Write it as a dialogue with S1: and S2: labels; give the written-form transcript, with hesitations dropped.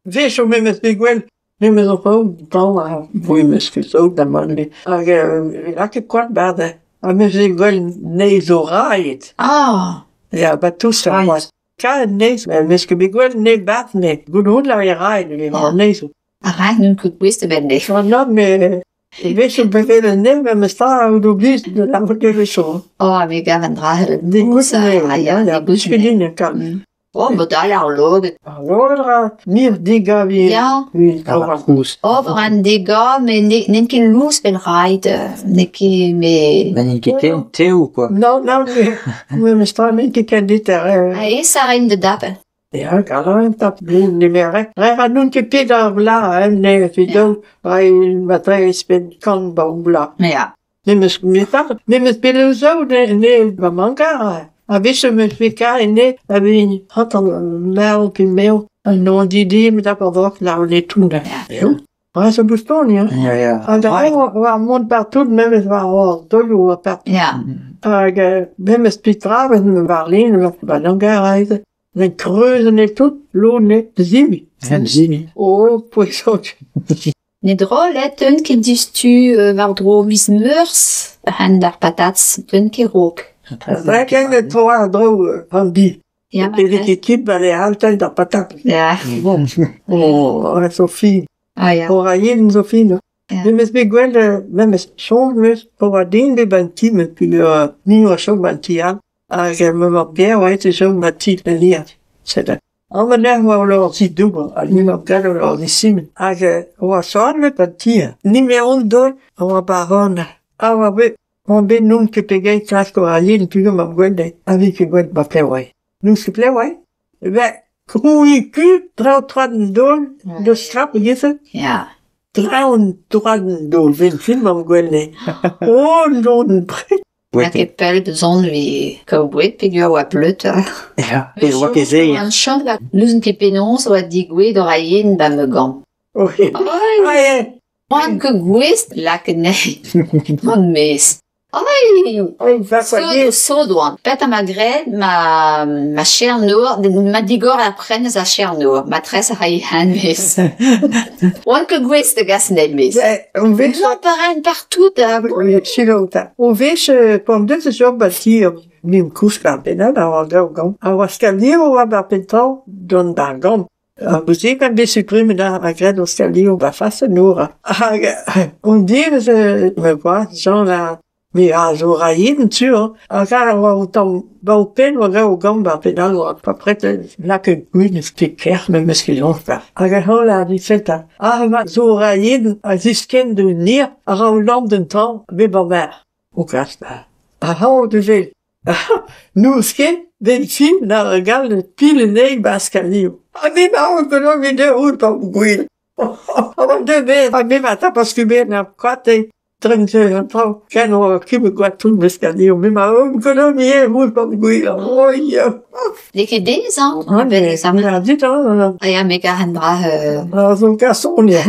S1: Vezi o memes biguel, memes o pau, então, fui mes que sou da mande. A que quart bada. A mes biguel neis o rait.
S2: Ah,
S1: Ja, ba tous a wat. Ka neis, mes que biguel ne bat ne. Gudhun la i rait, ne neis.
S2: arrête, nous que queste belle.
S1: No, me... Vezi o bevele ne, me sta o dublis de la voce so.
S2: Oh, amiga, vendrà.
S1: De gus ne, ja, buskeline kan.
S2: Oh, maar daar al lopen.
S1: Allora, mir diga vi...
S2: Ja.
S1: Kavakous.
S2: Over een diga, maar niet geen loes wil rijden. Niet me.
S3: Men ikke te ou quoi.
S1: No, me sta men ki kan dit er...
S2: Hij is er in de dappen.
S1: Ja, gala en tap blin ni mere. Rera nun ki pida bla, ne, fi do, rai matre spen kan ba bla.
S2: Ja.
S1: Nemes pele zo, ne, ba manka. A visse me fika ne, a vi hatan mel ki mel. En no di me da pa vok la ne tunda. Ja. Maar zo bestaan, ja.
S3: Ja.
S1: En de waar mond partout, memes waar al dojo per.
S2: Ja.
S1: Memes pitraven waar leen, ba langa reise. Den kreuzen et tout, l'eau ne, zimi.
S3: En zini.
S1: Oh, poisot.
S2: Ne drolet, een keer dus tu, waar dromis meurs, en daar patats, een keer ook.
S1: Daar kan je toch dro van die.
S2: Ja,
S1: De l'équipe, elle est altijd dat patat.
S2: Ja.
S1: Oh, Sophie.
S2: Ah ja.
S1: Voor een Sophie, no.
S2: Ja.
S1: Memes biguel, memes soms, voor een de bantime, puis nieuwe zo bantian. Me ma bien, ouais, c'est ça, ma petite lière. C'est ça. En meneer wou lor si double, niemand kan lor die simen. Was zorgen met dat tier. Niet meer ondor, maar barona. We, on ben nun que peguei klas ko alien, puis ma gwende, avec que gwende ba plewai. Nous se plewai. Krui ku, trois dol, de strap, gisse.
S2: Ja.
S1: Trois dol, vin film ma gwende. Oh, non, pret.
S2: Ik heb wel de zon wie cowboy, figure wat plut.
S3: Ja, et wat que zei.
S2: Een chant dat luzen ke penons wat die gwe door ayen dan me gam.
S1: Oui.
S2: Ai, man que gwist la que nee. Man mes. Ai, so douan. Pet à magret, ma chère noor, ma digor apprenne sa chère noor. Ma tresse a han mes. Man que gwist de gas nel mes.
S1: On veut
S2: J'en parraine partout.
S1: Chilota. On veut pour deux jours bâtir nim kuska penal a gam. A was kalio wa ba pental don bangam. A muziek kan be supprime da magret os kalio ba face noora. On dit me quoi, Jean la mais à Zoraïne, tu vois, quand on tombe au pen, on va au gamba, pédale, pas près de là que une sticker, même ce qu'ils ont fait. Alors, là, il fait ça. Ma Zoraïne, a disken de nir, a lampe d'un temps, mais ma mère. Au casta. On devait. Nous, ce qui est, des films, là, regarde, le pile nez, bascalio. Mais on peut l'en vidéo, ou pas, oui. On devait, même à ta, parce que bien, à côté, kan og kibbe godt tun med skal leve med mig. Kan du mere ud på mig? Ja.
S2: Det er det, så.
S1: Det er det,
S2: Og jeg mega han drar.
S1: og så kan sådan, ja.